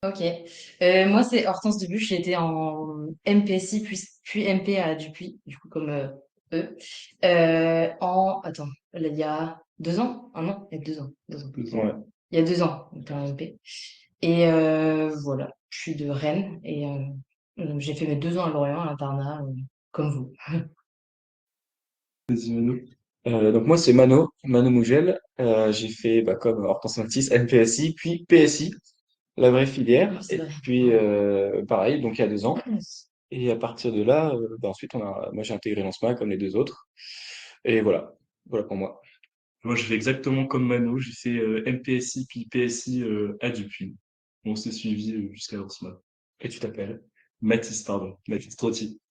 Ok. Moi, c'est Hortense Dubuche. J'étais en MPSI, puis MP à Dupuis, du coup, comme eux. Attends, là, il y a 2 ans? Un an? Il y a 2 ans. 2 ans. Ouais. Il y a 2 ans, j'étais en MP. Et voilà, je suis de Rennes et j'ai fait mes 2 ans à Lorient, à l'internat, comme vous. Vas-y, Mano. Donc moi c'est Mano Mougel. J'ai fait comme Hortense Matisse, NPSI, puis PSI, la vraie Oui, filière. c'est Et vrai. puis pareil, donc il y a 2 ans. Et à partir de là, ensuite moi j'ai intégré l'ANSMA comme les deux autres. Et voilà, voilà pour moi. Moi, j'ai fait exactement comme Mano. J'ai fait MPSI puis PSI à Dupuis. On s'est suivi jusqu'à Orsma. Et tu t'appelles? Mathis, pardon. Mathis Trotti.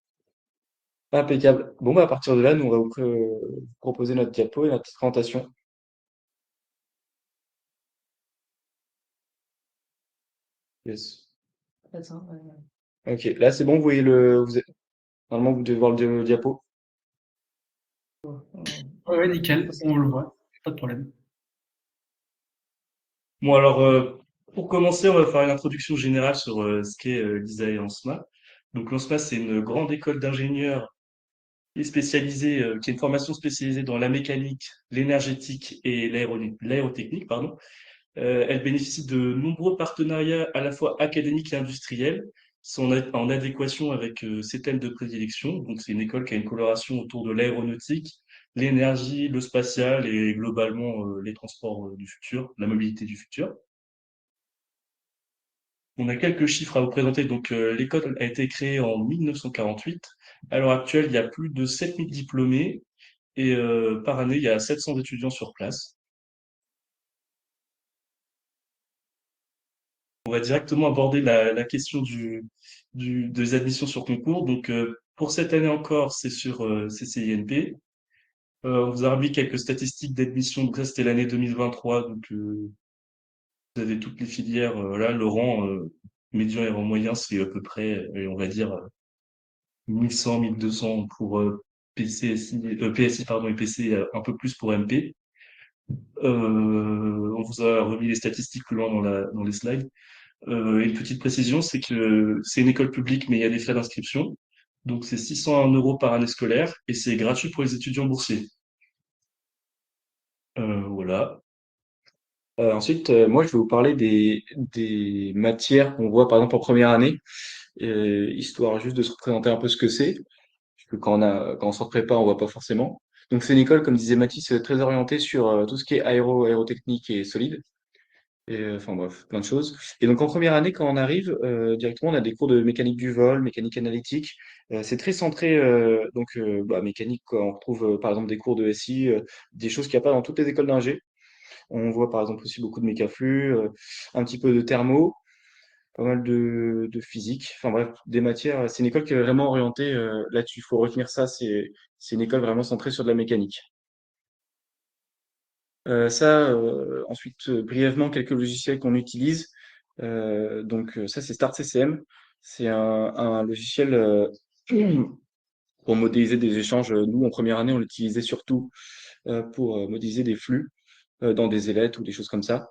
Impeccable. Bon bah à partir de là, nous on va vous proposer notre diapo et notre petite présentation. Yes. Attends, Ok, là c'est bon, normalement vous devez voir le diapo. Ouais, ouais, nickel, on le voit, pas de problème. Bon, alors, pour commencer, on va faire une introduction générale sur ce qu'est l'ISA et l'ANSMA. Donc, l'ANSMA, c'est une grande école d'ingénieurs qui est spécialisée, qui est une formation spécialisée dans la mécanique, l'énergétique et l'aérotechnique, pardon. Elle bénéficie de nombreux partenariats à la fois académiques et industriels qui sont en adéquation avec ses thèmes de prédilection. Donc, c'est une école qui a une coloration autour de l'aéronautique, l'énergie, le spatial et globalement les transports du futur, la mobilité du futur. On a quelques chiffres à vous présenter. Donc, l'école a été créée en 1948. À l'heure actuelle, il y a plus de 7000 diplômés et par année, il y a 700 étudiants sur place. On va directement aborder la question des admissions sur concours. Donc, pour cette année encore, c'est sur CCINP. On vous a remis quelques statistiques d'admission. Donc, ça, c'était l'année 2023. Donc, vous avez toutes les filières. Là, le rang médian et rang moyen, c'est à peu près, on va dire, 1100, 1200 pour PSI pardon, et PC, un peu plus pour MP. On vous a remis les statistiques plus loin dans les slides. Et une petite précision, c'est que c'est une école publique, mais il y a des frais d'inscription. Donc, c'est 601 euros par année scolaire et c'est gratuit pour les étudiants boursiers. Voilà. Ensuite, moi je vais vous parler des matières qu'on voit par exemple en première année, histoire juste de se représenter un peu ce que c'est. Parce que quand on sort de prépa, on voit pas forcément. Donc c'est une école, comme disait Mathis, très orientée sur tout ce qui est aérotechnique et solide. Et enfin bref, plein de choses. Et donc en première année, quand on arrive, directement, on a des cours de mécanique du vol, mécanique analytique. C'est très centré, mécanique, quoi. On retrouve par exemple des cours de SI, des choses qu'il n'y a pas dans toutes les écoles d'ingé. On voit par exemple aussi beaucoup de mécaflux, un petit peu de thermo, pas mal de physique. Enfin bref, des matières. C'est une école qui est vraiment orientée là-dessus. Il faut retenir ça. C'est une école vraiment centrée sur de la mécanique. Ensuite, brièvement, quelques logiciels qu'on utilise. Ça, c'est Start CCM. C'est un logiciel pour modéliser des échanges. Nous, en première année, on l'utilisait surtout pour modéliser des flux dans des ailettes ou des choses comme ça.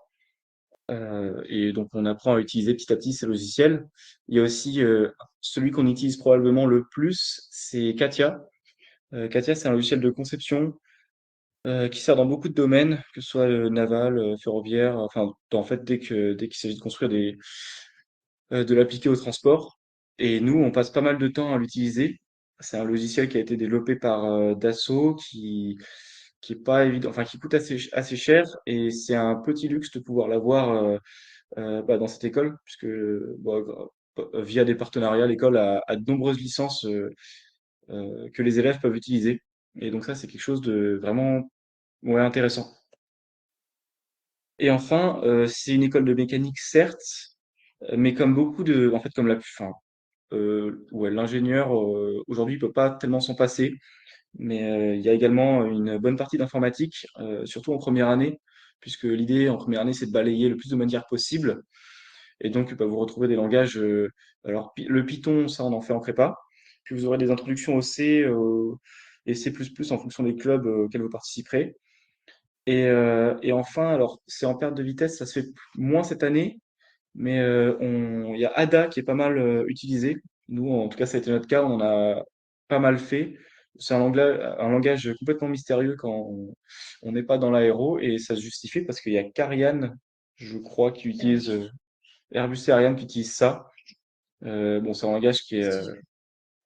Et donc, on apprend à utiliser petit à petit ces logiciels. Il y a aussi celui qu'on utilise probablement le plus, c'est Katia. Katia, c'est un logiciel de conception qui sert dans beaucoup de domaines, que ce soit naval, ferroviaire, enfin, en fait, dès qu'il s'agit de construire de l'appliquer au transport. Et nous, on passe pas mal de temps à l'utiliser. C'est un logiciel qui a été développé par Dassault, qui est pas évident, enfin, qui coûte assez cher, et c'est un petit luxe de pouvoir l'avoir dans cette école, puisque via des partenariats, l'école a de nombreuses licences que les élèves peuvent utiliser. Et donc ça, c'est quelque chose de vraiment ouais, intéressant. Et enfin, c'est une école de mécanique, certes, mais comme beaucoup en fait, comme enfin, ouais, l'ingénieur aujourd'hui peut pas tellement s'en passer, mais il y a également une bonne partie d'informatique, surtout en première année, puisque l'idée en première année, c'est de balayer le plus de matières possible. Et donc, bah, vous retrouvez des langages. Alors, le Python, ça, on en fait en prépa. Puis vous aurez des introductions au C et C++ en fonction des clubs auxquels vous participerez. Et enfin, alors, c'est en perte de vitesse, ça se fait moins cette année, mais il y a Ada qui est pas mal utilisé. Nous, en tout cas, ça a été notre cas, on en a pas mal fait. C'est un langage complètement mystérieux quand on n'est pas dans l'aéro et ça se justifie parce qu'il y a qu'Ariane, je crois, qui utilise Airbus et Ariane qui utilisent ça. Bon, c'est un langage qui est,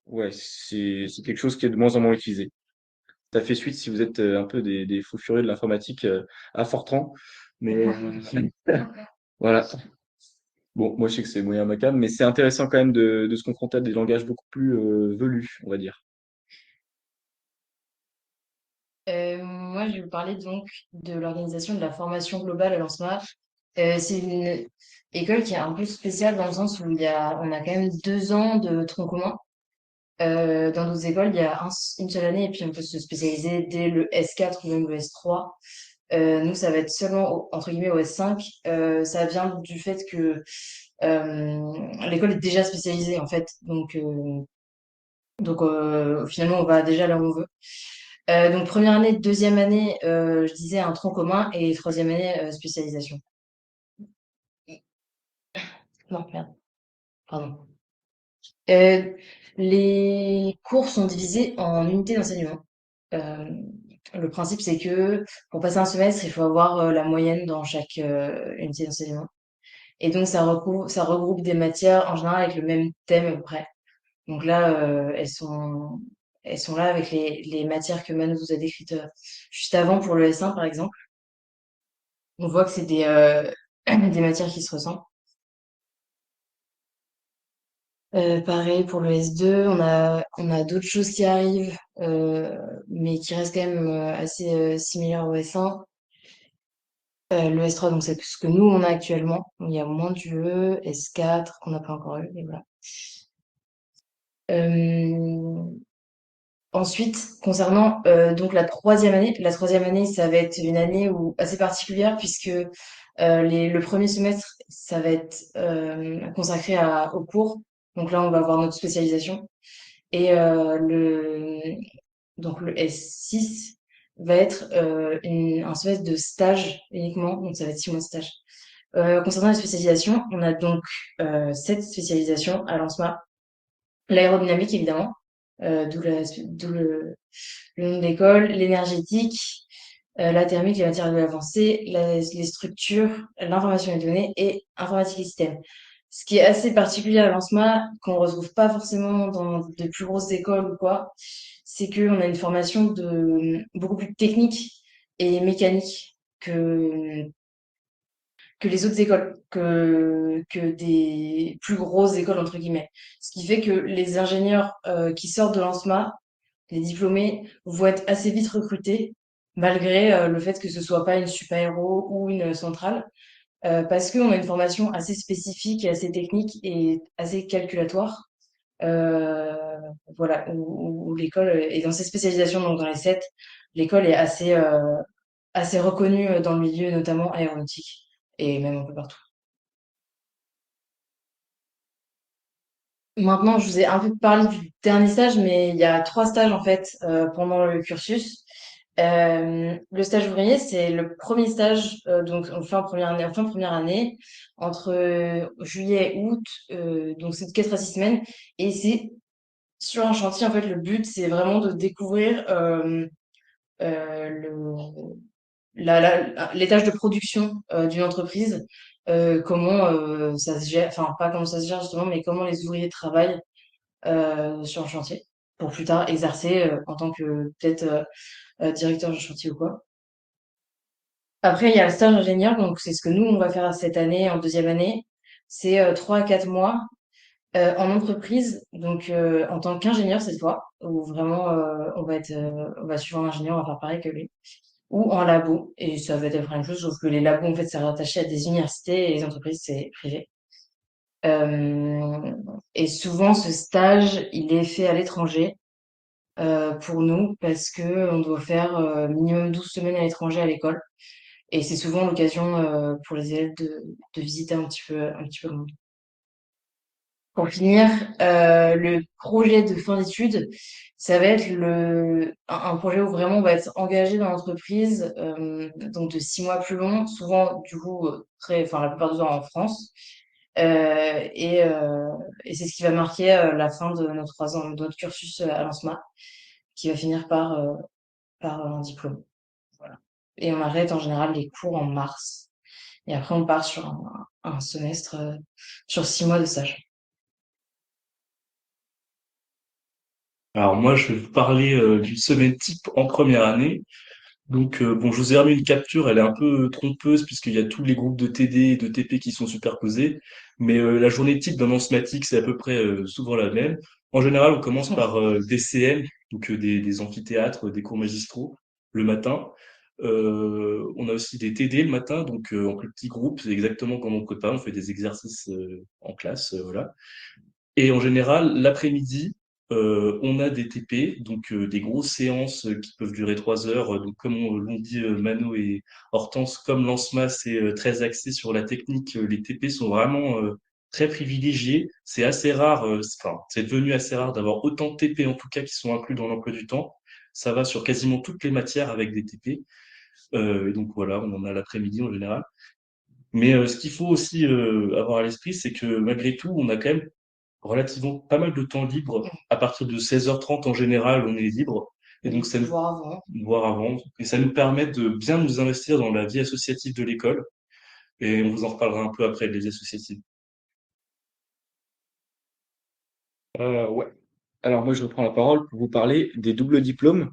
ouais, c'est quelque chose qui est de moins en moins utilisé. Ça fait suite si vous êtes un peu des fous furieux de l'informatique à Fortran, mais voilà. Bon, moi je sais que c'est moyen macam, mais c'est intéressant quand même de se confronter à des langages beaucoup plus velus, on va dire. Moi, je vais vous parler donc de l'organisation de la formation globale à l'ANSMA. C'est une école qui est un peu spéciale dans le sens où on a quand même 2 ans de tronc commun. Dans d'autres écoles, il y a une seule année et puis on peut se spécialiser dès le S4 ou même le S3. Nous, ça va être seulement entre guillemets au S5. Ça vient du fait que l'école est déjà spécialisée en fait. Donc, finalement, on va déjà là où on veut. Donc première année, deuxième année, je disais un tronc commun et troisième année, spécialisation. Non, merde, pardon. Euh, les cours sont divisés en unités d'enseignement. Euh, le principe, c'est que pour passer un semestre, il faut avoir la moyenne dans chaque unité d'enseignement. Et donc, ça regroupe des matières en général avec le même thème à peu près. Donc là, elles sont là avec les matières que Manu vous a décrites juste avant pour le S1, par exemple. On voit que c'est des matières qui se ressemblent. Pareil pour le S2, on a d'autres choses qui arrivent, mais qui restent quand même assez similaires au S1. Le S3, donc c'est ce que nous on a actuellement. Il y a moins d'UE, S4 qu'on n'a pas encore eu, et voilà. Euh, Ensuite, concernant donc la troisième année, ça va être une année assez particulière puisque le premier semestre, ça va être consacré aux cours. Donc là, on va avoir notre spécialisation. Et donc le S6 va être un semestre de stage uniquement. Donc ça va être 6 mois de stage. Concernant les spécialisations, on a donc 7 spécialisations à l'ANSMA. L'aérodynamique, évidemment, d'où le nom de l'école, l'énergétique, la thermique, les matières avancées, les structures, l'information et les données et informatique et système. Ce qui est assez particulier à l'ANSMA, qu'on ne retrouve pas forcément dans de plus grosses écoles ou quoi, c'est qu'on a une formation beaucoup plus technique et mécanique que les autres écoles, que des plus grosses écoles, entre guillemets. Ce qui fait que les ingénieurs qui sortent de l'ANSMA, les diplômés, vont être assez vite recrutés, malgré le fait que ce soit pas une super-héros ou une centrale, parce qu'on a une formation assez spécifique et assez technique et assez calculatoire. Euh, voilà, où l'école est dans ses spécialisations, donc dans les 7, l'école est assez reconnue dans le milieu, notamment aéronautique, et même un peu partout. Maintenant, je vous ai un peu parlé du dernier stage, mais il y a 3 stages en fait pendant le cursus. Le stage ouvrier, c'est le premier stage, donc en fin de première année, entre juillet et août, donc c'est de 4 à 6 semaines, et c'est sur un chantier, en fait, le but, c'est vraiment de découvrir euh, le, les tâches de production d'une entreprise, comment ça se gère, enfin pas comment ça se gère justement, mais comment les ouvriers travaillent sur un chantier pour plus tard exercer en tant que peut-être directeur de chantier ou quoi. Après, il y a le stage ingénieur, donc c'est ce que nous, on va faire cette année, en deuxième année. C'est 3 à 4 mois en entreprise, donc en tant qu'ingénieur cette fois, où vraiment on va suivre un ingénieur, on va faire pareil que lui, ou en labo, et ça va être la même chose, sauf que les labos, en fait, c'est rattaché à des universités et les entreprises, c'est privé. Euh, et souvent, ce stage, il est fait à l'étranger pour nous parce que on doit faire minimum 12 semaines à l'étranger à l'école. Et c'est souvent l'occasion pour les élèves de visiter un petit peu le monde. Pour finir, le projet de fin d'études, ça va être un projet où vraiment on va être engagé dans l'entreprise, donc de 6 mois plus long, souvent du coup enfin la plupart du temps en France. Et, et c'est ce qui va marquer la fin de nos 3 ans, de notre cursus à l'ANSMA, qui va finir par un diplôme. Voilà. Et on arrête en général les cours en mars. Et après, on part sur un semestre, sur 6 mois de stage. Alors moi, je vais vous parler d'une semaine type en première année. Donc bon, je vous ai remis une capture, elle est un peu trompeuse puisqu'il y a tous les groupes de TD et de TP qui sont superposés. Mais la journée type d'un enzymatique, c'est à peu près souvent la même. En général, on commence par des CM, donc des amphithéâtres, des cours magistraux le matin. On a aussi des TD le matin, donc en plus petits groupes, c'est exactement comme on prépare, on fait des exercices en classe, voilà. Et en général, l'après-midi, on a des TP, donc des grosses séances qui peuvent durer 3 heures. Donc comme l'ont dit Mano et Hortense, comme l'ANSMA c'est très axé sur la technique, les TP sont vraiment très privilégiés. C'est assez rare, enfin c'est devenu assez rare d'avoir autant de TP en tout cas qui sont inclus dans l'emploi du temps. Ça va sur quasiment toutes les matières avec des TP. Et donc voilà, on en a l'après-midi en général. Mais ce qu'il faut aussi avoir à l'esprit, c'est que malgré tout, on a quand même relativement pas mal de temps libre. À partir de 16h30 en général, on est libre. Et donc, ça nous, Voire avant. voire avant. Et ça nous permet de bien nous investir dans la vie associative de l'école. Et on vous en reparlera un peu après, les associatives. Ouais. Alors moi, je reprends la parole pour vous parler des doubles diplômes,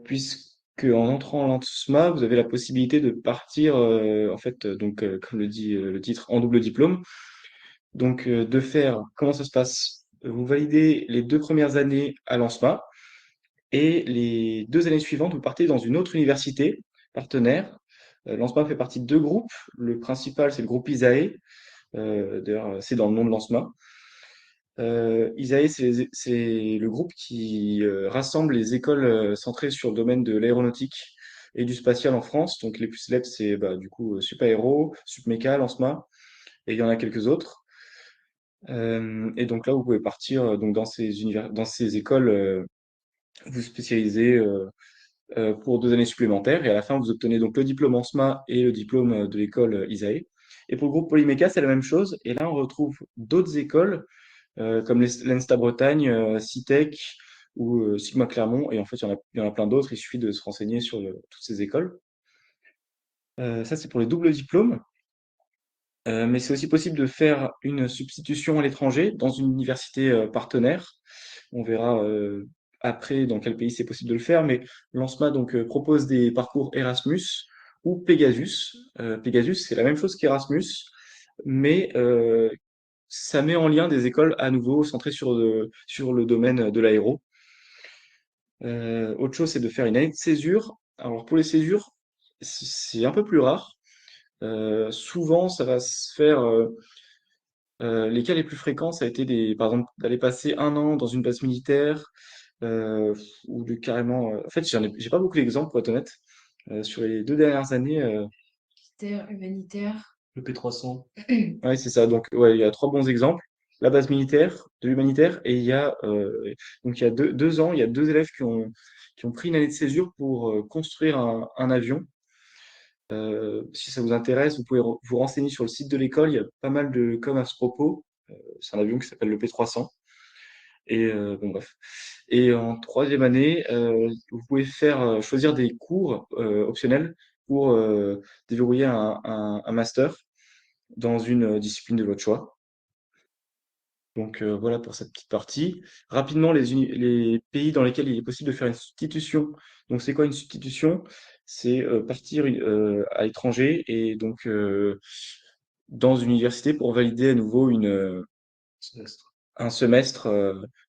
puisque en entrant en l'ANSMA, vous avez la possibilité de partir, en fait, donc comme le dit le titre, en double diplôme. Donc de faire, comment ça se passe? Vous validez les 2 premières années à l'ANSMA et les 2 années suivantes, vous partez dans une autre université partenaire. L'ANSMA fait partie de 2 groupes. Le principal, c'est le groupe ISAE. D'ailleurs, c'est dans le nom de l'ANSMA. ISAE, c'est le groupe qui rassemble les écoles centrées sur le domaine de l'aéronautique et du spatial en France. Donc les plus célèbres, c'est bah, du coup Supaéro, Supméca, l'ANSMA, et il y en a quelques autres. Et donc là, vous pouvez partir donc dans ces écoles, vous spécialiser pour 2 années supplémentaires, et à la fin, vous obtenez donc le diplôme ANSMA et le diplôme de l'école ISAE. Et pour le groupe Polyméca, c'est la même chose. Et là, on retrouve d'autres écoles comme l'ENSTA Bretagne, Citec ou Sigma Clermont. Et en fait, il y en a plein d'autres. Il suffit de se renseigner sur toutes ces écoles. Ça, c'est pour les doubles diplômes. Mais c'est aussi possible de faire une substitution à l'étranger dans une université partenaire. On verra après dans quel pays c'est possible de le faire. Mais l'ANSMA donc propose des parcours Erasmus ou Pegasus. Pegasus, c'est la même chose qu'Erasmus, mais ça met en lien des écoles à nouveau centrées sur le domaine de l'aéro. Autre chose, c'est de faire une année de césure. Alors pour les césures, c'est un peu plus rare. Souvent, ça va se faire. Les cas les plus fréquents, ça a été par exemple, d'aller passer un an dans une base militaire, ou de carrément. En fait, j'ai pas beaucoup d'exemples pour être honnête. Sur les 2 dernières années, Militaire, humanitaire. Le P300. ouais, c'est ça. Donc, ouais, il y a 3 bons exemples. La base militaire, de l'humanitaire, et il y a 2 ans, il y a 2 élèves qui ont pris une année de césure pour construire un avion. Si ça vous intéresse, vous pouvez vous renseigner sur le site de l'école. Il y a pas mal de com à ce propos. C'est un avion qui s'appelle le P300. Et bon, bref. Et en 3e année, vous pouvez choisir des cours optionnels pour déverrouiller un master dans une discipline de votre choix. Donc voilà pour cette petite partie. Rapidement, les pays dans lesquels il est possible de faire une substitution. Donc c'est quoi une substitution? C'est partir à l'étranger et donc dans une université pour valider à nouveau Semestre. un semestre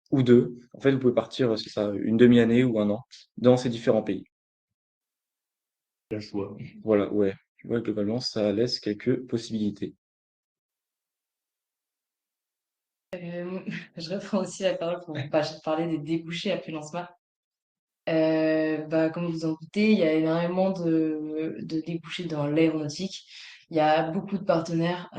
ou 2. En fait, vous pouvez partir, c'est ça, une demi-année ou un an dans ces différents pays. La joie. Voilà, ouais. Ouais, globalement, ça laisse quelques possibilités. Je reprends aussi la parole pour parler des débouchés après lancement. Bah, comme vous en doutez, il y a énormément de débouchés dans l'aéronautique. Il y a beaucoup de partenaires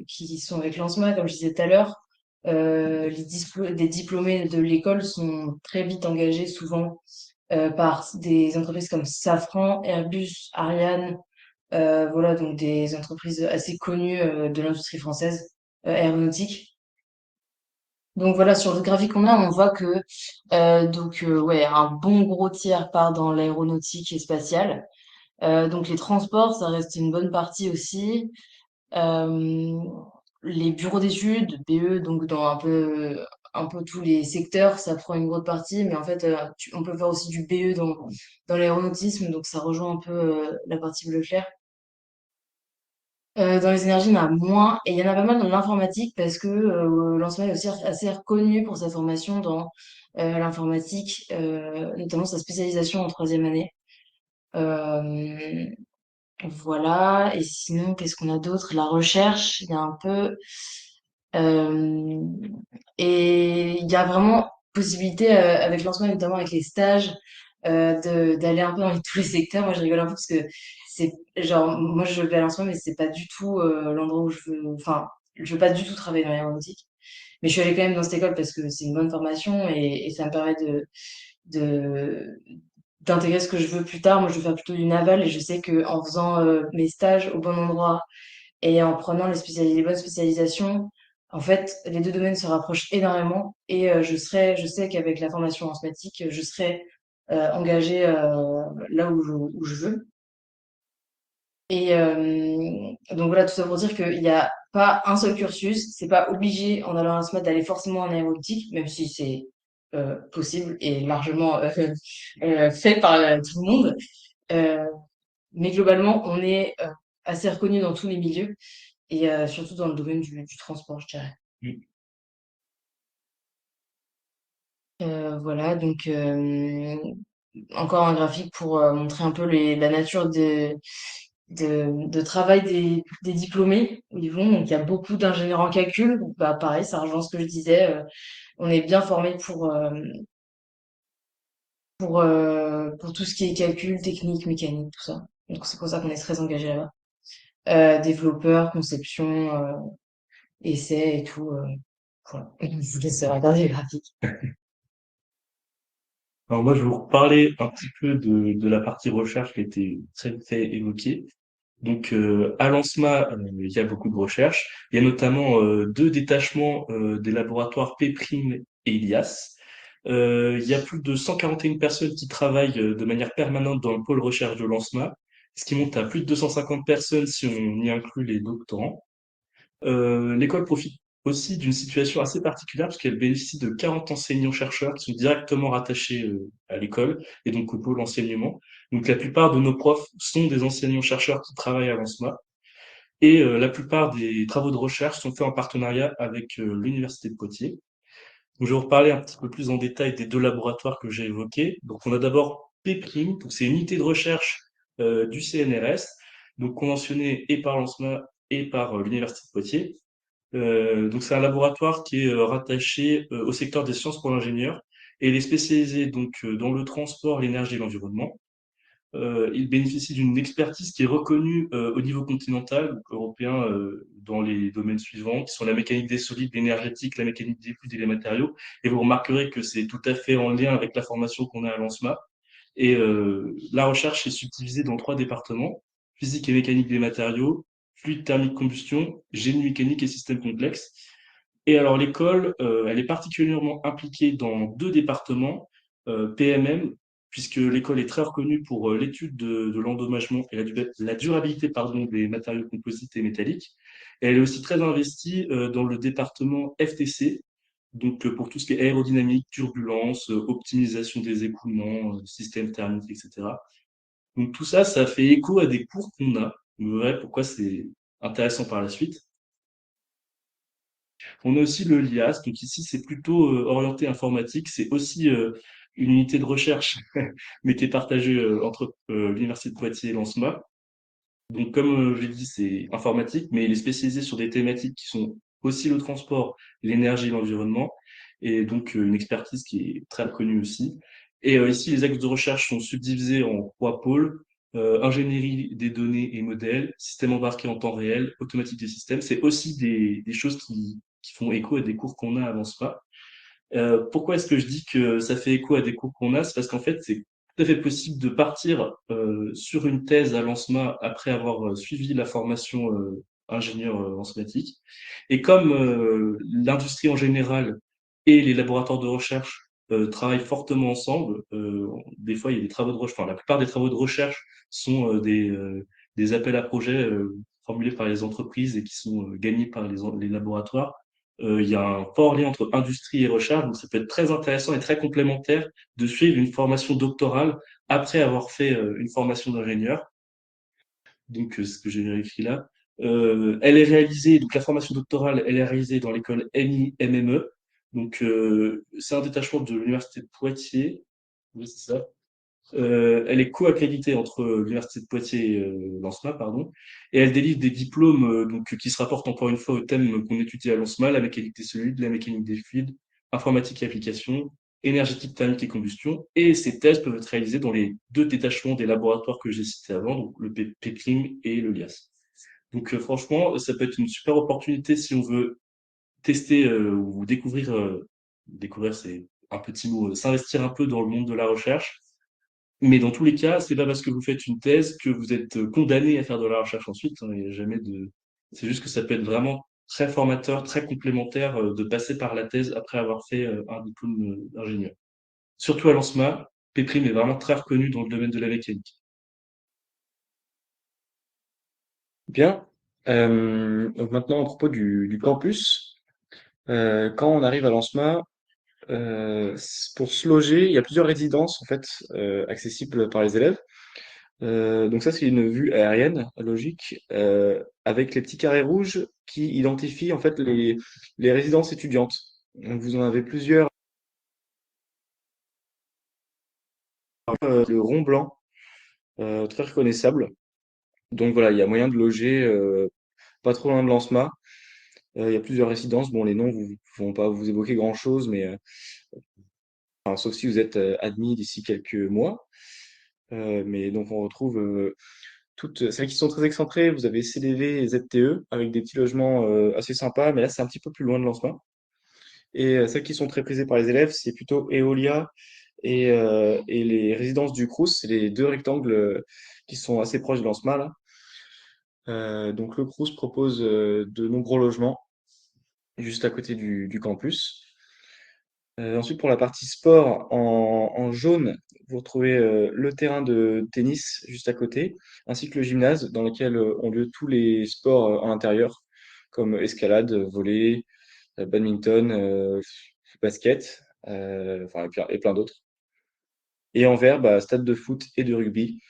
qui sont avec l'ANSMA, comme je disais tout à l'heure. Des diplômés de l'école sont très vite engagés, souvent par des entreprises comme Safran, Airbus, Ariane, Voilà, donc des entreprises assez connues de l'industrie française aéronautique. Donc voilà, sur le graphique qu'on a, on voit que ouais, un bon gros tiers part dans l'aéronautique et spatiale. Donc les transports, ça reste une bonne partie aussi. Euh, les bureaux d'études, BE, donc dans un peu tous les secteurs, ça prend une grosse partie, mais en fait, on peut faire aussi du BE dans l'aéronautisme, donc ça rejoint un peu la partie bleu clair. Dans les énergies, il y en a moins, et il y en a pas mal dans l'informatique parce que Lancement est aussi assez reconnu pour sa formation dans l'informatique, notamment sa spécialisation en troisième année. Euh, voilà, et sinon, qu'est-ce qu'on a d'autre? La recherche, il y a un peu. Euh, et il y a vraiment possibilité, avec Lancement, notamment avec les stages, d'aller un peu dans tous les secteurs. Moi, je rigole un peu parce que c'est genre, moi, je vais à Lancement, mais c'est pas du tout l'endroit où je veux. Enfin, je veux pas du tout travailler dans l'aéronautique. Mais je suis allée quand même dans cette école parce que c'est une bonne formation et ça me permet de, d'intégrer ce que je veux plus tard. Moi, je veux faire plutôt du naval et je sais que en faisant mes stages au bon endroit et en prenant les bonnes spécialisations, en fait, les deux domaines se rapprochent énormément et je sais qu'avec la formation en smatique, je serai engagée là où je veux. Et donc voilà, tout ça pour dire qu'il n'y a pas un seul cursus, c'est pas obligé en allant à SMAT d'aller forcément en aéronautique, même si c'est possible et largement fait par tout le monde. Euh, mais globalement, on est assez reconnu dans tous les milieux et surtout dans le domaine du transport, je dirais. Mm. Voilà, donc encore un graphique pour montrer un peu la nature de travail des diplômés où ils vont. Donc, il y a beaucoup d'ingénieurs en calcul. Donc, bah, pareil, ça rejoint ce que je disais. On est bien formé pour tout ce qui est calcul, technique, mécanique, tout ça. Donc, c'est pour ça qu'on est très engagé là-bas. Développeur, conception, essai et tout. Voilà. Je vous laisse regarder les graphiques. Alors moi, je vais vous reparler un petit peu de la partie recherche qui a été très fait évoquée. Donc, à l'ANSMA, il y a beaucoup de recherches. Il y a notamment deux détachements des laboratoires P' et ILIAS. Il y a plus de 141 personnes qui travaillent de manière permanente dans le pôle recherche de l'ANSMA, ce qui monte à plus de 250 personnes si on y inclut les doctorants. L'école profite aussi d'une situation assez particulière parce qu'elle bénéficie de 40 enseignants-chercheurs qui sont directement rattachés à l'école et donc au pôle enseignement. Donc la plupart de nos profs sont des enseignants-chercheurs qui travaillent à l'ANSMA et la plupart des travaux de recherche sont faits en partenariat avec l'Université de Poitiers. Donc je vais vous reparler un petit peu plus en détail des deux laboratoires que j'ai évoqués. Donc on a d'abord P', donc c'est une unité de recherche du CNRS, donc conventionnée et par l'ANSMA et par l'Université de Poitiers. Donc c'est un laboratoire qui est rattaché au secteur des sciences pour l'ingénieur et il est spécialisé donc dans le transport, l'énergie et l'environnement. Il bénéficie d'une expertise qui est reconnue au niveau continental, donc européen, dans les domaines suivants, qui sont la mécanique des solides, l'énergétique, la mécanique des fluides et des matériaux. Et vous remarquerez que c'est tout à fait en lien avec la formation qu'on a à l'ANSMA. Et la recherche est subdivisée dans trois départements: physique et mécanique des matériaux, fluide thermique combustion, génie mécanique et systèmes complexes. Et alors l'école, elle est particulièrement impliquée dans deux départements, PMM, puisque l'école est très reconnue pour l'étude de l'endommagement et la durabilité pardon, des matériaux composites et métalliques. Et elle est aussi très investie dans le département FTC, donc pour tout ce qui est aérodynamique, turbulence, optimisation des écoulements, système thermique, etc. Donc tout ça, ça fait écho à des cours qu'on a. Vous verrez pourquoi c'est intéressant par la suite. On a aussi le LIAS, donc ici c'est plutôt orienté informatique, c'est aussi une unité de recherche, mais qui est partagée entre l'Université de Poitiers et l'ANSMA. Donc comme je l'ai dit, c'est informatique, mais il est spécialisé sur des thématiques qui sont aussi le transport, l'énergie et l'environnement, et donc une expertise qui est très reconnue aussi. Et ici, les axes de recherche sont subdivisés en trois pôles: ingénierie des données et modèles, système embarqué en temps réel, automatique des systèmes. C'est aussi des choses qui font écho à des cours qu'on a à l'ANSPA. Pourquoi est-ce que je dis que ça fait écho à des cours qu'on a? C'est parce qu'en fait, c'est tout à fait possible de partir sur une thèse à l'ANSMA après avoir suivi la formation ingénieur en somatique. Et comme l'industrie en général et les laboratoires de recherche travaillent fortement ensemble, des fois il y a des travaux de recherche, enfin la plupart des travaux de recherche sont des appels à projets formulés par les entreprises et qui sont gagnés par les laboratoires. Il y a un fort lien entre industrie et recherche, donc ça peut être très intéressant et très complémentaire de suivre une formation doctorale après avoir fait une formation d'ingénieur. Donc, ce que j'ai vérifié là. Elle est réalisée, donc la formation doctorale, elle est réalisée dans l'école MI-MME. Donc, c'est un détachement de l'Université de Poitiers. Oui, c'est ça. Elle est co-accréditée entre l'Université de Poitiers et l'ANSMA, pardon, et elle délivre des diplômes donc, qui se rapportent encore une fois au thème qu'on étudie à l'ANSMA, la mécanique des solides, la mécanique des fluides, informatique et application, énergétique, thermique et combustion. Et ces thèses peuvent être réalisées dans les deux détachements des laboratoires que j'ai cités avant, donc le PECRIM et le LIAS. Donc franchement, ça peut être une super opportunité si on veut tester ou découvrir c'est un petit mot, s'investir un peu dans le monde de la recherche, mais dans tous les cas, c'est pas parce que vous faites une thèse que vous êtes condamné à faire de la recherche ensuite, hein. Il y a jamais de. C'est juste que ça peut être vraiment très formateur, très complémentaire de passer par la thèse après avoir fait un diplôme d'ingénieur. Surtout à l'ANSMA, Péprim est vraiment très reconnu dans le domaine de la mécanique. Bien. Donc maintenant, à propos du campus, quand on arrive à l'ANSMA, pour se loger, il y a plusieurs résidences en fait accessibles par les élèves. Donc ça, c'est une vue aérienne logique avec les petits carrés rouges qui identifient en fait les résidences étudiantes. Donc vous en avez plusieurs. Le rond blanc, très reconnaissable. Donc voilà, il y a moyen de loger pas trop loin de l'ANSMA. Il y a plusieurs résidences. Bon, les noms vont pas vous évoquer grand-chose, mais enfin, sauf si vous êtes admis d'ici quelques mois. Mais donc on retrouve toutes celles qui sont très excentrées. Vous avez CDV et ZTE avec des petits logements assez sympas, mais là c'est un petit peu plus loin de l'ANSMA. Et celles qui sont très prisées par les élèves, c'est plutôt Eolia et les résidences du Crous. C'est les deux rectangles qui sont assez proches de l'ANSMA là. Donc le Crous propose de nombreux logements juste à côté du campus. Ensuite, pour la partie sport, en jaune, vous retrouvez le terrain de tennis juste à côté, ainsi que le gymnase dans lequel ont lieu tous les sports à l'intérieur, comme escalade, volley, badminton, basket, enfin, et plein d'autres. Et en vert, bah, stade de foot et de rugby,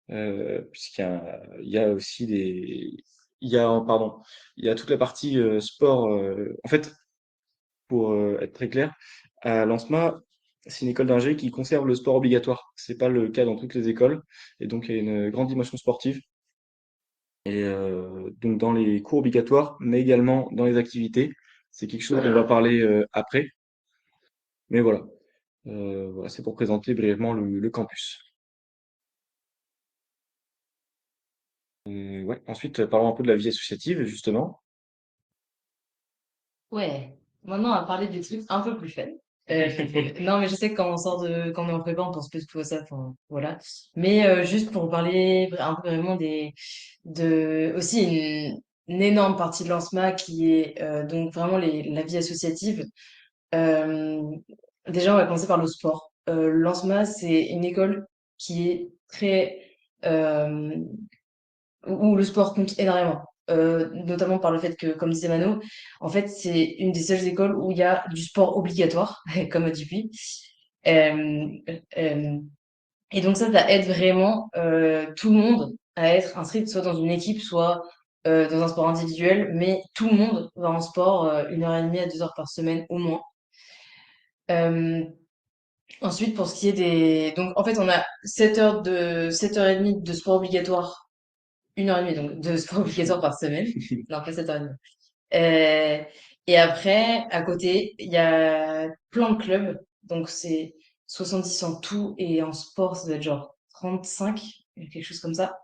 il y a aussi pardon, il y a toute la partie sport. En fait, pour être très clair, à l'ANSMA, c'est une école d'ingé qui conserve le sport obligatoire. C'est pas le cas dans toutes les écoles. Et donc, il y a une grande dimension sportive. Et donc, dans les cours obligatoires, mais également dans les activités. C'est quelque chose dont on va parler après. Mais voilà. Voilà, c'est pour présenter brièvement le campus. Ouais. Ensuite, parlons un peu de la vie associative, justement. Ouais, maintenant on va parler des trucs un peu plus fun. Euh, non, mais je sais que quand on est en prépa, on pense plus tout à ça, enfin, voilà. Mais juste pour parler un peu vraiment aussi une énorme partie de l'ANSMA qui est donc vraiment la vie associative. Euh, Déjà, on va commencer par le sport. L'ANSMA, c'est une école qui est très, euh, où le sport compte énormément. Notamment par le fait que, comme disait Mano, en fait, c'est une des seules écoles où il y a du sport obligatoire, comme a dit Puy. Euh, euh, et donc ça aide vraiment tout le monde à être inscrit soit dans une équipe, soit dans un sport individuel, mais tout le monde va en sport 1 heure et demie à 2 heures par semaine au moins. Euh, Ensuite, pour ce qui est des... Donc, en fait, on a 7 heures et demie de sport obligatoire 1 heure et demie donc de sport obligatoire par semaine. Non, pas 7 heures et demie. Euh, et après, à côté, il y a plein de clubs. Donc, c'est 70 en tout. Et en sport, ça doit être genre 35, quelque chose comme ça.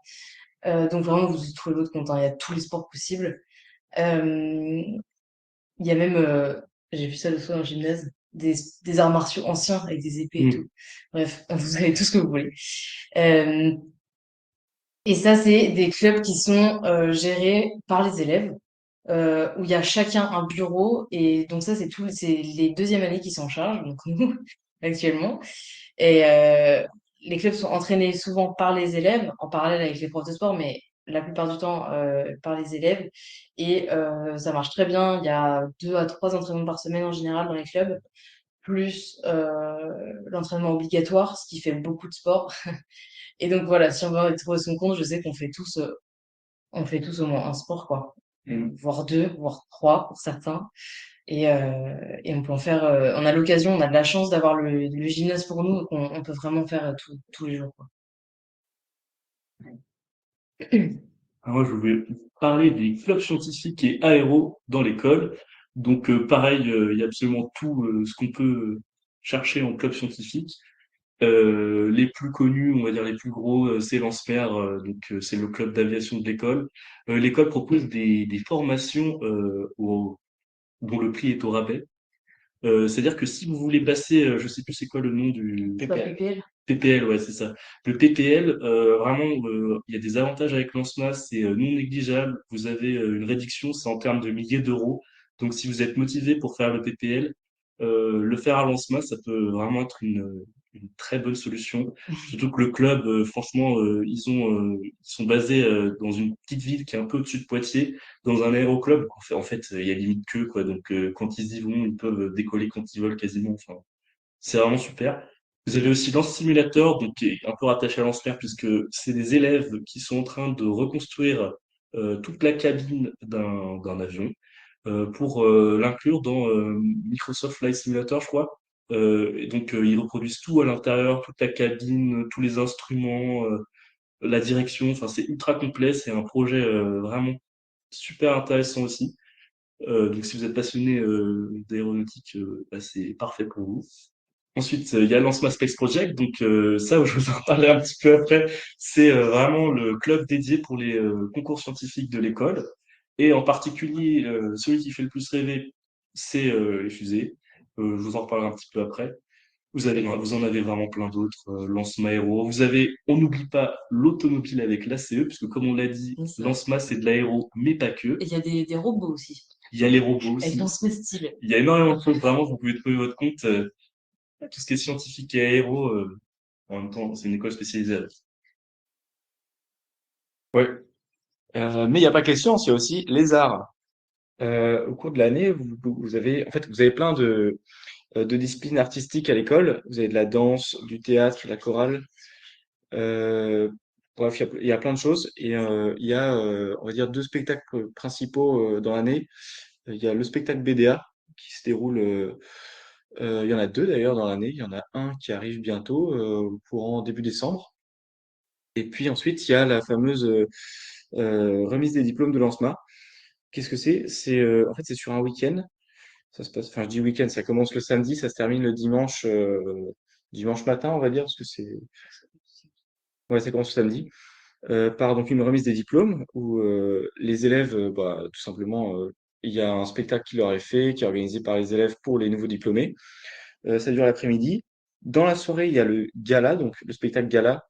Donc, vraiment, vous y trouvez votre compte, hein. Il y a tous les sports possibles. Euh, il y a même, j'ai vu ça le soir dans le gymnase, des arts martiaux anciens avec des épées et Mm. tout. Bref, vous avez tout ce que vous voulez. Euh, et ça, c'est des clubs qui sont gérés par les élèves, où il y a chacun un bureau. Et donc ça, c'est les deuxièmes années qui s'en chargent, donc nous, actuellement. Et les clubs sont entraînés souvent par les élèves, en parallèle avec les profs de sport, mais la plupart du temps par les élèves. Et ça marche très bien. Il y a 2 à 3 entraînements par semaine en général dans les clubs, plus l'entraînement obligatoire, ce qui fait beaucoup de sport. Et donc voilà, si on veut trouver son compte, je sais on fait tous au moins un sport, quoi. Voire 2, voire 3 pour certains. Et on peut en faire, on a l'occasion, on a de la chance d'avoir le gymnase pour nous, donc on peut vraiment faire tous les jours, quoi. Alors moi, je voulais vous parler des clubs scientifiques et aéros dans l'école. Donc, pareil, il y a absolument tout ce qu'on peut chercher en club scientifique. Les plus connus, on va dire les plus gros, c'est Lancemer, c'est le club d'aviation de l'école. L'école propose des formations dont le prix est au rabais. C'est-à-dire que si vous voulez passer, je sais plus c'est quoi le nom du C'est pas PPL? PPL, ouais, c'est ça. Le PPL, vraiment, il y a des avantages avec Lancema, c'est non négligeable. Vous avez une réduction, c'est en termes de milliers d'euros. Donc, si vous êtes motivé pour faire le PPL, le faire à Lancema, ça peut vraiment être une très bonne solution. Surtout que le club, franchement, ils sont basés dans une petite ville qui est un peu au-dessus de Poitiers, dans un aéroclub. En fait, il y a limite que, quoi. Donc, quand ils y vont, ils peuvent décoller quand ils veulent quasiment. Enfin, c'est vraiment super. Vous avez aussi Lance Simulator, donc qui est un peu rattaché à Lance-Mer, puisque c'est des élèves qui sont en train de reconstruire toute la cabine d'un avion pour l'inclure dans Microsoft Flight Simulator, je crois. Ils reproduisent tout à l'intérieur, toute la cabine, tous les instruments, la direction. Enfin, c'est ultra complet. C'est un projet vraiment super intéressant aussi. Donc, si vous êtes passionné d'aéronautique, bah, c'est parfait pour vous. Ensuite, il y a Lancement Space Project. Donc, ça, je vous en parlerai un petit peu après. C'est vraiment le club dédié pour les concours scientifiques de l'école. Et en particulier, celui qui fait le plus rêver, c'est les fusées. Je vous en reparlerai un petit peu après. Vous en avez vraiment plein d'autres. Lancement aéro. On n'oublie pas l'automobile avec l'ACE, puisque comme on l'a dit, Oui, c'est vrai. Lancema, c'est de l'aéro, mais pas que. Et il y a des robots aussi, Il y a les robots avec aussi. dans ce style. Il y a énormément de choses. Vraiment, vous pouvez trouver votre compte. Tout ce qui est scientifique et aéro, en même temps, c'est une école spécialisée. Ouais. Mais il n'y a pas que les sciences, il y a aussi les arts. Au cours de l'année, vous avez plein de disciplines artistiques à l'école. Vous avez de la danse, du théâtre, de la chorale. Euh, bref, il y a plein de choses. Et il y a, on va dire, 2 spectacles principaux dans l'année. Il y a le spectacle BDA qui se déroule. Il y en a 2 d'ailleurs dans l'année. Il y en a un qui arrive bientôt, courant début décembre. Et puis ensuite, il y a la fameuse remise des diplômes de l'ANSMA. Qu'est-ce que c'est? En fait, c'est sur un week-end. Ça se passe, enfin, je dis week-end, ça commence le samedi, ça se termine le dimanche matin, on va dire, parce que ouais, ça commence le samedi. Par donc une remise des diplômes où les élèves, bah, tout simplement, il y a un spectacle qui leur est fait, qui est organisé par les élèves pour les nouveaux diplômés. Ça dure l'après-midi. Dans la soirée, il y a le gala, donc le spectacle gala,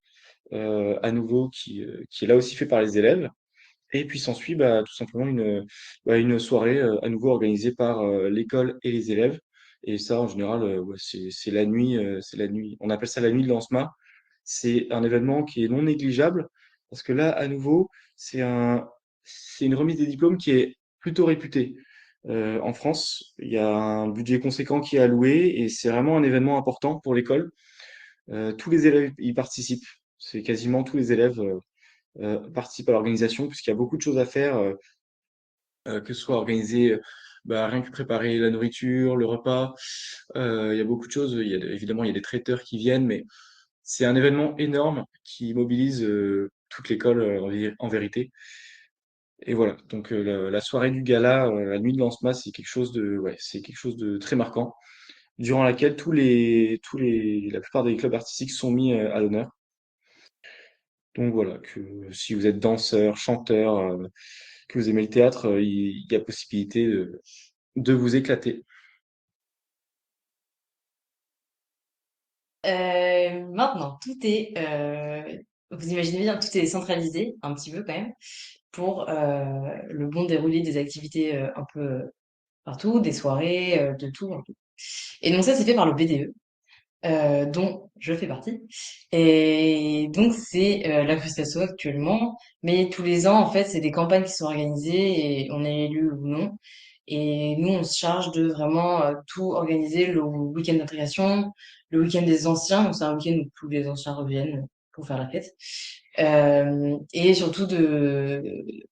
à nouveau, qui est là aussi fait par les élèves. Et puis s'ensuit bah, tout simplement une soirée à nouveau organisée par l'école et les élèves. Et ça, en général, ouais, c'est la nuit, c'est la nuit. On appelle ça la nuit de lancement. C'est un événement qui est non négligeable parce que là, à nouveau, c'est une remise des diplômes qui est plutôt réputée. En France, il y a un budget conséquent qui est alloué et c'est vraiment un événement important pour l'école. Tous les élèves y participent. C'est quasiment tous les élèves participent à l'organisation, puisqu'il y a beaucoup de choses à faire, que ce soit organiser, bah, rien que préparer la nourriture, le repas. Il y a beaucoup de choses. Évidemment, il y a des traiteurs qui viennent, mais c'est un événement énorme qui mobilise toute l'école en vérité. Et voilà, donc la soirée du gala, la nuit de lancement, c'est quelque chose de très marquant, durant laquelle la plupart des clubs artistiques sont mis à l'honneur. Donc voilà, que si vous êtes danseur, chanteur, que vous aimez le théâtre, il y a possibilité de vous éclater. Maintenant, vous imaginez bien, tout est centralisé, un petit peu quand même, pour le bon déroulé des activités un peu partout, des soirées, de tout un peu. Et donc ça, c'est fait par le BDE, dont je fais partie. Et donc c'est l'association actuellement, mais tous les ans, en fait, c'est des campagnes qui sont organisées et on est élu ou non. Et nous, on se charge de vraiment tout organiser, le week-end d'intégration, le week-end des anciens, donc c'est un week-end où tous les anciens reviennent pour faire la fête. Et surtout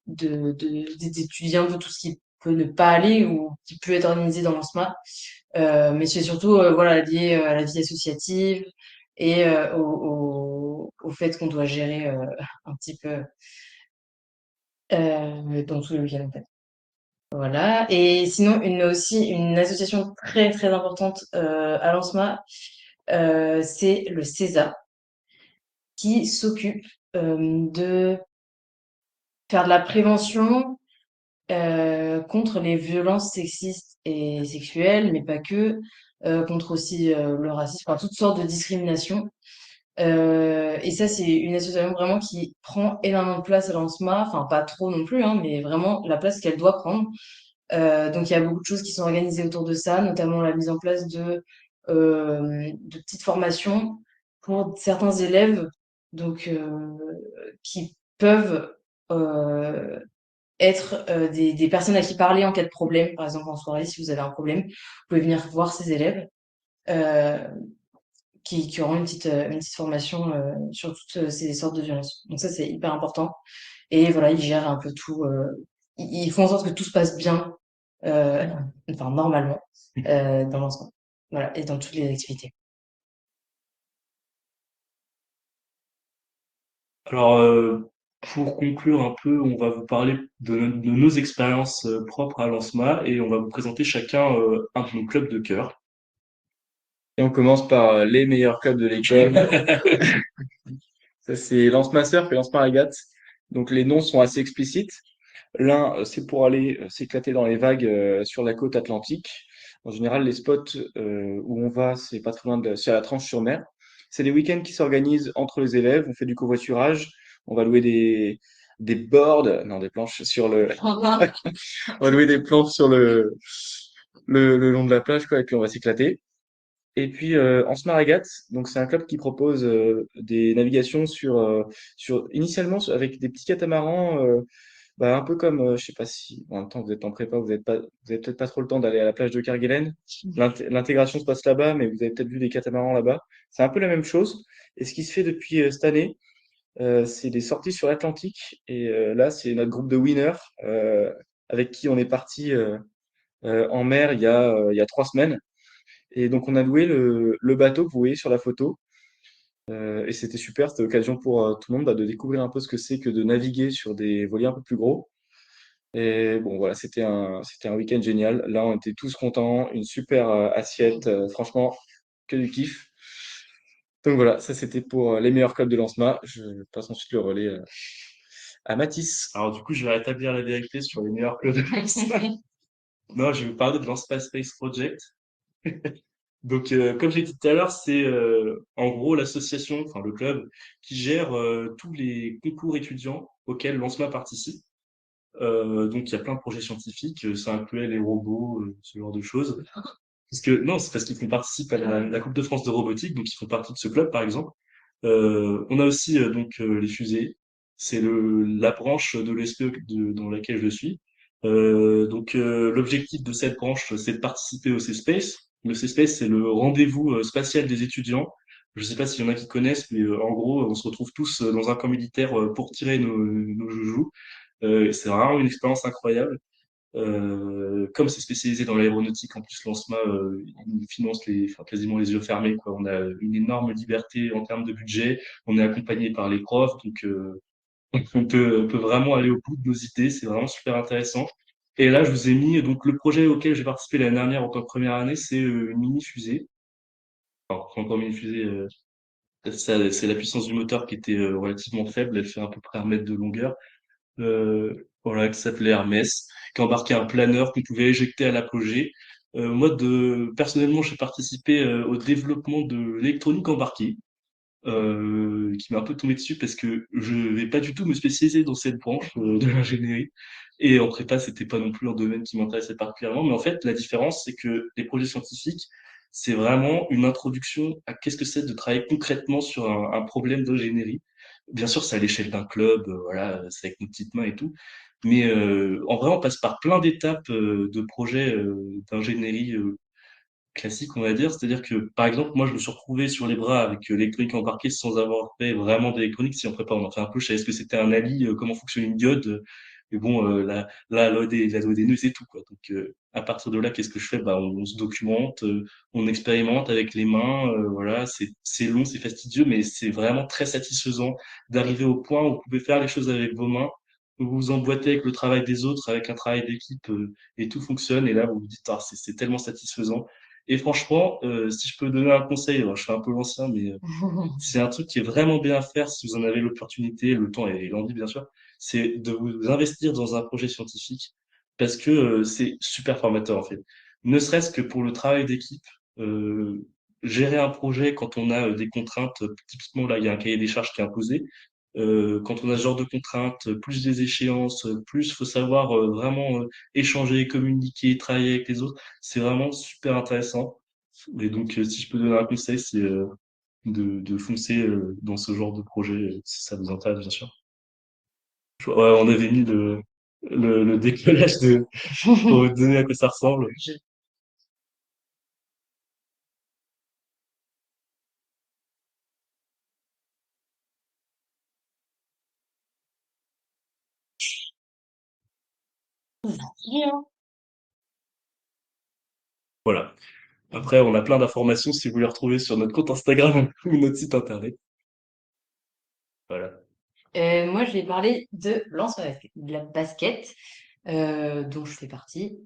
d'étudier un peu tout ce qui peut ne pas aller ou qui peut être organisé dans l'ANSMA. Mais c'est surtout voilà, lié à la vie associative et au fait qu'on doit gérer un petit peu dans tout le week-end en fait. Voilà. Et sinon, aussi une association très très importante à l'ANSMA, c'est le CESA, qui s'occupe de faire de la prévention contre les violences sexistes et sexuelles, mais pas que, contre aussi le racisme, enfin toutes sortes de discriminations. Et ça, c'est une association vraiment qui prend énormément de place à l'ANSMA, enfin pas trop non plus, hein, mais vraiment la place qu'elle doit prendre. Donc il y a beaucoup de choses qui sont organisées autour de ça, notamment la mise en place de petites formations pour certains élèves, donc qui peuvent euh, être des personnes à qui parler en cas de problème. Par exemple, en soirée, si vous avez un problème, vous pouvez venir voir ces élèves euh, qui auront une petite formation sur toutes ces sortes de violences. Donc ça, c'est hyper important. Et voilà, ils gèrent un peu tout. Ils font en sorte que tout se passe bien, euh, enfin normalement, dans l'ensemble. Voilà, et dans toutes les activités. Alors, pour conclure un peu, on va vous parler de nos expériences propres à l'ANSMA et on va vous présenter chacun un de nos clubs de cœur. Et on commence par les meilleurs clubs de l'école. Ça, c'est Lance-Ma Surf et Lance-Ma Régate. Donc, les noms sont assez explicites. L'un, c'est pour aller s'éclater dans les vagues sur la côte atlantique. En général, les spots où on va, c'est pas très loin c'est à la Tranche-sur-Mer. C'est des week-ends qui s'organisent entre les élèves. On fait du covoiturage. On va louer des boards, non, des planches sur le, on va louer des planches sur le long de la plage, quoi, et puis on va s'éclater. Et puis en Smaragat, donc c'est un club qui propose des navigations sur initialement avec des petits catamarans, bah, un peu comme je sais pas si en même temps vous êtes en prépa, vous avez peut-être pas trop le temps d'aller à la plage de Kerguelen. L'intégration se passe là-bas, mais vous avez peut-être vu des catamarans là-bas. C'est un peu la même chose. Et ce qui se fait depuis cette année, c'est des sorties sur l'Atlantique. Et là, c'est notre groupe de winners avec qui on est parti en mer il y a 3 semaines. Et donc, on a loué le bateau que vous voyez sur la photo. Et c'était super, c'était l'occasion pour tout le monde bah, de découvrir un peu ce que c'est que de naviguer sur des voiliers un peu plus gros. Et bon, voilà, c'était un week-end génial. Là, on était tous contents, une super assiette, franchement, que du kiff. Donc voilà, ça c'était pour les meilleurs clubs de Lancema. Je passe ensuite le relais à Mathis. Alors du coup, je vais rétablir la vérité sur les meilleurs clubs de l'ANSMA. Non, je vais vous parler de l'ANSPA Space Project. Donc, comme j'ai dit tout à l'heure, c'est en gros l'association, enfin le club, qui gère tous les concours étudiants auxquels l'ANSMA participe. Donc, il y a plein de projets scientifiques, ça incluait les robots, ce genre de choses. Parce que, non, c'est parce qu'ils participent à la Coupe de France de robotique, donc ils font partie de ce club, par exemple. On a aussi donc les fusées. C'est la branche de l'ESPE dans laquelle je suis. Donc l'objectif de cette branche, c'est de participer au C-Space. Le C-Space, c'est le rendez-vous spatial des étudiants. Je ne sais pas s'il y en a qui connaissent, mais en gros, on se retrouve tous dans un camp militaire pour tirer nos joujoux. C'est vraiment une expérience incroyable. Comme c'est spécialisé dans l'aéronautique, en plus, l'ANSMA, il finance enfin, quasiment les yeux fermés, quoi. On a une énorme liberté en termes de budget. On est accompagné par les profs, donc on peut vraiment aller au bout de nos idées. C'est vraiment super intéressant. Et là, je vous ai mis donc le projet auquel j'ai participé l'année dernière en tant que première année, c'est une mini fusée. Enfin, c'est encore une mini fusée. C'est la puissance du moteur qui était relativement faible. Elle fait à peu près 1 mètre de longueur. Voilà, qui s'appelait Hermès, qui embarquait un planeur qu'on pouvait éjecter à l'apogée. Moi, personnellement, j'ai participé au développement de l'électronique embarquée, qui m'a un peu tombé dessus parce que je vais pas du tout me spécialiser dans cette branche de l'ingénierie. Et en prépa, c'était pas non plus un domaine qui m'intéressait particulièrement. Mais en fait, la différence, c'est que les projets scientifiques, c'est vraiment une introduction à qu'est-ce que c'est de travailler concrètement sur un problème d'ingénierie. Bien sûr, c'est à l'échelle d'un club, voilà, c'est avec nos petites mains et tout. Mais en vrai, on passe par plein d'étapes de projets d'ingénierie classique, on va dire. C'est-à-dire que, par exemple, moi, je me suis retrouvé sur les bras avec l'électronique embarquée sans avoir fait vraiment d'électronique. Si on prépare, on en fait un peu. Je savais ce que c'était un Ali, comment fonctionne une diode. Mais bon, la l'OD, c'est tout, quoi. Donc, à partir de là, qu'est-ce que je fais? Bah, on se documente, on expérimente avec les mains. Voilà, c'est long, c'est fastidieux, mais c'est vraiment très satisfaisant d'arriver au point où vous pouvez faire les choses avec vos mains. Vous vous emboîtez avec le travail des autres, avec un travail d'équipe, et tout fonctionne. Et là, vous vous dites, ah, c'est tellement satisfaisant. Et franchement, si je peux donner un conseil, alors je suis un peu l'ancien, mais c'est un truc qui est vraiment bien à faire si vous en avez l'opportunité, le temps et l'envie, bien sûr, c'est de vous investir dans un projet scientifique parce que c'est super formateur, en fait. Ne serait-ce que pour le travail d'équipe, gérer un projet quand on a des contraintes, typiquement là, il y a un cahier des charges qui est imposé. Quand on a ce genre de contraintes, plus des échéances, plus faut savoir vraiment échanger, communiquer, travailler avec les autres. C'est vraiment super intéressant. Et donc, si je peux donner un conseil, c'est de foncer dans ce genre de projet, si ça vous intéresse, bien sûr. Ouais, on avait mis le décollage pour vous donner à quoi ça ressemble. Je- Voilà. Après, on a plein d'informations si vous les retrouvez sur notre compte Instagram ou notre site internet. Voilà. Moi, je vais parler de de la basket, dont je fais partie.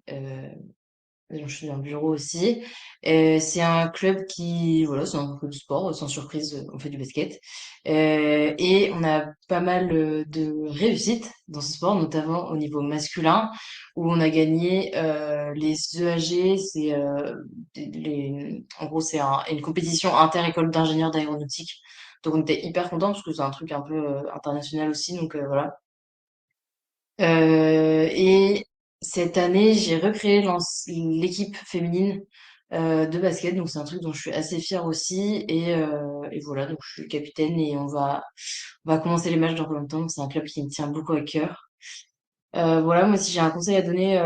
Je suis dans le bureau aussi. C'est un club qui, voilà, c'est un club de sport, sans surprise, on fait du basket. Et on a pas mal de réussites dans ce sport, notamment au niveau masculin, où on a gagné les EAG, en gros, une compétition inter-école d'ingénieurs d'aéronautique. Donc on était hyper contents parce que c'est un truc un peu international aussi, donc voilà. Et cette année, j'ai recréé l'équipe féminine de basket, donc c'est un truc dont je suis assez fière aussi. Et voilà, donc je suis capitaine et on va commencer les matchs dans pas longtemps. Donc c'est un club qui me tient beaucoup à cœur. Voilà, moi si j'ai un conseil à donner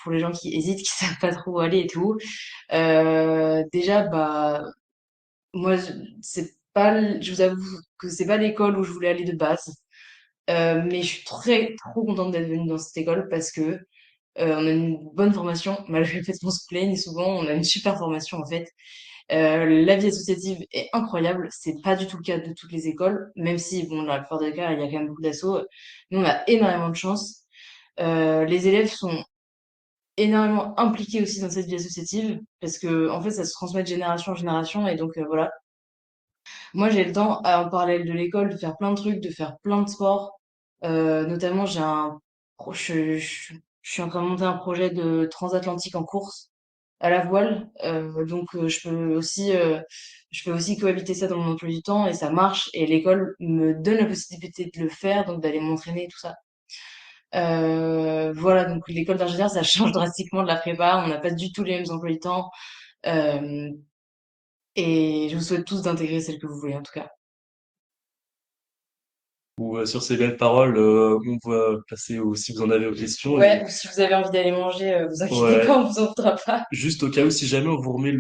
pour les gens qui hésitent, qui savent pas trop où aller et tout, déjà bah moi je vous avoue que c'est pas l'école où je voulais aller de base. Mais je suis très trop contente d'être venue dans cette école parce que on a une bonne formation, malgré le fait qu'on se plaigne souvent, on a une super formation en fait. La vie associative est incroyable, c'est pas du tout le cas de toutes les écoles, même si bon, dans la plupart des cas, il y a quand même beaucoup d'assauts. Nous, on a énormément de chance. Les élèves sont énormément impliqués aussi dans cette vie associative parce que en fait, ça se transmet de génération en génération et donc voilà. Moi, j'ai le temps, en parallèle de l'école, de faire plein de trucs, de faire plein de sports. Notamment, je suis en train de monter un projet de transatlantique en course à la voile. Donc, je peux aussi cohabiter ça dans mon emploi du temps et ça marche. Et l'école me donne la possibilité de le faire, donc d'aller m'entraîner et tout ça. Voilà, donc l'école d'ingénieur, ça change drastiquement de la prépa. On n'a pas du tout les mêmes emplois du temps. Euh, et je vous souhaite tous d'intégrer celle que vous voulez, en tout cas. Ou sur ces belles paroles, on va passer si vous en avez aux questions. Ouais, ou si vous avez envie d'aller manger, vous inquiétez Ouais, pas, on vous en voudra pas. juste au cas où, si jamais on vous remet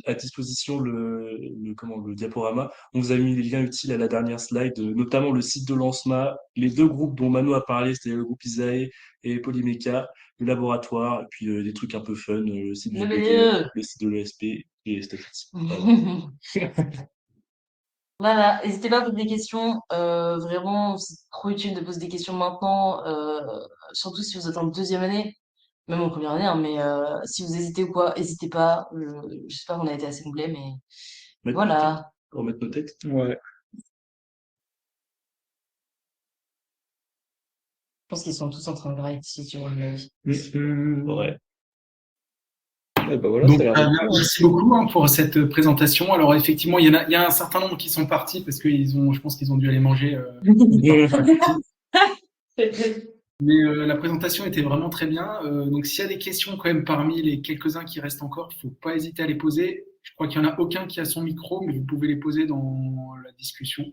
à disposition le diaporama, on vous a mis les liens utiles à la dernière slide, notamment le site de l'ANSMA, les deux groupes dont Mano a parlé, c'était le groupe Isae et Polymeca, le laboratoire, et puis des trucs un peu fun, le site du Le BD, BDE. le site de l'ESP et statistique. Voilà. Voilà, n'hésitez pas à poser des questions. Vraiment, c'est trop utile de poser des questions maintenant, surtout si vous êtes en deuxième année, même en première année, hein, mais si vous hésitez ou quoi, n'hésitez pas. J'espère qu'on a été assez complet, mais Mettre nos textes. voilà. Remettre nos textes. Ouais. Je pense qu'ils sont tous en train de grailler si tu vois ma vie. Mm, mm. Ouais. Et bah voilà, ça Donc, a l'air d'être bien, hein. merci beaucoup hein, pour cette présentation. Alors, effectivement, il y a un certain nombre qui sont partis parce que je pense qu'ils ont dû aller manger. On est parti à côté. Mais la présentation était vraiment très bien. Donc, s'il y a des questions quand même parmi les quelques-uns qui restent encore, il ne faut pas hésiter à les poser. Je crois qu'il n'y en a aucun qui a son micro, mais vous pouvez les poser dans la discussion.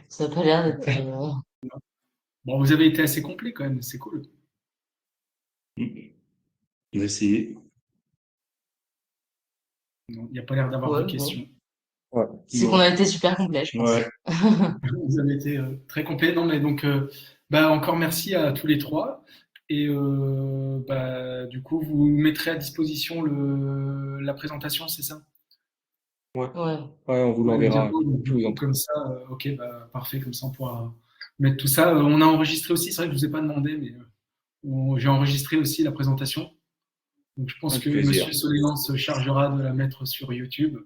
Ça n'a pas l'air d'être. Bon, vous avez été assez complet quand même, c'est cool. On va essayer. Il n'y a pas l'air d'avoir Ouais, de bon. questions. Ouais. C'est qu'on a été super complet, je pense. Ouais. Vous avez été très complet. Non, mais donc, encore merci à tous les trois. Et du coup, vous mettrez à disposition la présentation, c'est ça? Ouais. Ouais. Ouais, on vous Ouais, le l'enverra. diapo, donc, Je vous du en coup, prie. comme ça, ok, parfait, comme ça on pourra mettre tout ça. On a enregistré aussi, c'est vrai que je ne vous ai pas demandé, mais j'ai enregistré aussi la présentation. Donc je pense Avec que plaisir. Monsieur Solénan se chargera de la mettre sur YouTube,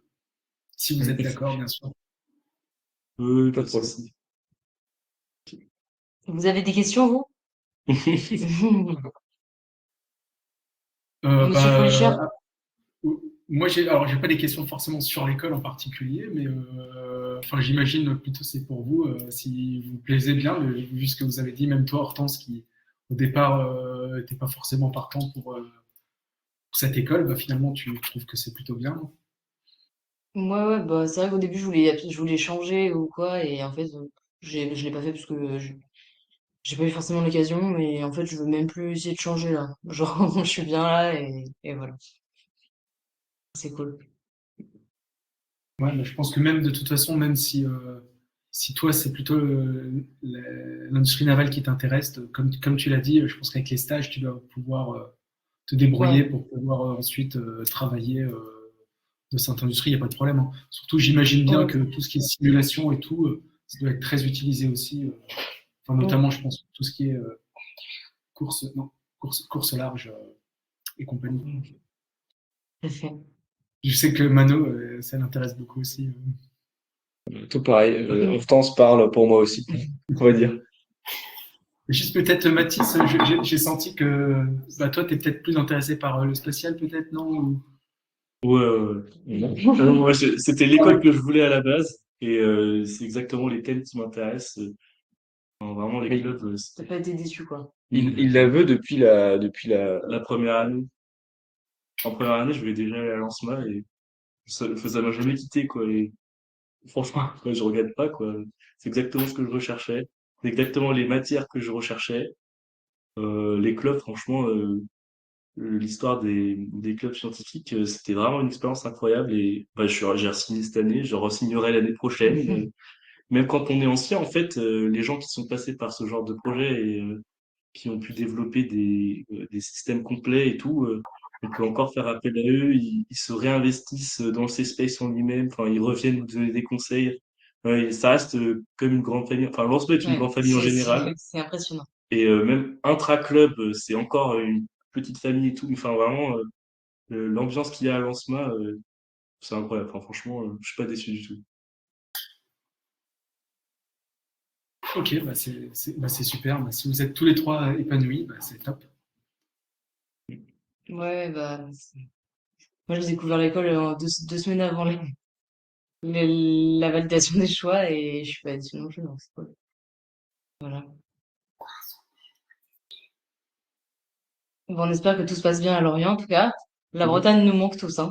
si vous êtes d'accord, bien sûr. Pas Pas de de problème. souci. Vous avez des questions, vous? Euh, Monsieur Faulicher? Moi, j'ai pas des questions forcément sur l'école en particulier, mais j'imagine plutôt c'est pour vous, si vous plaisez bien, vu ce que vous avez dit, même toi, Hortense, qui au départ n'était pas forcément partant pour cette école, finalement, tu trouves que c'est plutôt bien, non? Ouais, bah, c'est vrai qu'au début, je voulais changer ou quoi, et en fait, je l'ai pas fait parce que j'ai pas eu forcément l'occasion, mais en fait, je veux même plus essayer de changer là. Genre, je suis bien là, et voilà. C'est cool. Ouais, mais je pense que même de toute façon, même si toi, c'est plutôt l'industrie navale qui t'intéresse, comme tu l'as dit, je pense qu'avec les stages, tu dois pouvoir te débrouiller Ouais. pour pouvoir ensuite travailler de cette industrie, il n'y a pas de problème, hein. Surtout, j'imagine bien Ouais. que tout ce qui est simulation et tout, ça doit être très utilisé aussi. Ouais. Notamment, je pense, tout ce qui est course, non, course large et compagnie. Tout à fait. Je sais que Mano, ça l'intéresse beaucoup aussi. Tout pareil. Hortense parle pour moi aussi, on va dire. Juste peut-être, Mathis, j'ai senti que toi, tu es peut-être plus intéressé par le spatial, peut-être, non? Ouais, ouais, ouais. Non, moi, c'était l'école que je voulais à la base, et c'est exactement les thèmes qui m'intéressent. Enfin, vraiment, les Mais clubs, T'as pas été déçu, quoi. il la veut depuis la. la première année. En première année, je voulais déjà aller à l'ANSMA, et ça m'a jamais quitté, quoi. Et franchement, quoi, je regrette pas, quoi. C'est exactement ce que je recherchais. C'est exactement les matières que je recherchais. Les clubs, franchement, l'histoire des clubs scientifiques, c'était vraiment une expérience incroyable, et bah, j'ai re-signé cette année, je re-signerai l'année prochaine. Même quand on est ancien, en fait, les gens qui sont passés par ce genre de projet et qui ont pu développer des systèmes complets et tout, on peut encore faire appel à eux, ils se réinvestissent dans le C-Space en lui-même, enfin, ils reviennent nous donner des conseils. Ouais, et ça reste comme une grande famille, enfin, l'Orspo est une Ouais, grande famille en général, c'est impressionnant. et même intra-club, c'est encore une petite famille et tout, enfin, vraiment, l'ambiance qu'il y a à l'ANSMA, c'est incroyable, enfin, franchement, je suis pas déçu du tout. Ok, c'est super. Si vous êtes tous les trois épanouis, c'est top. Ouais, bah, moi, j'ai découvert l'école deux semaines avant la validation des choix et je suis pas déçue non plus, donc c'est cool. Voilà. Bon, on espère que tout se passe bien à Lorient, en tout cas. La Mhm. Bretagne nous manque tous, hein.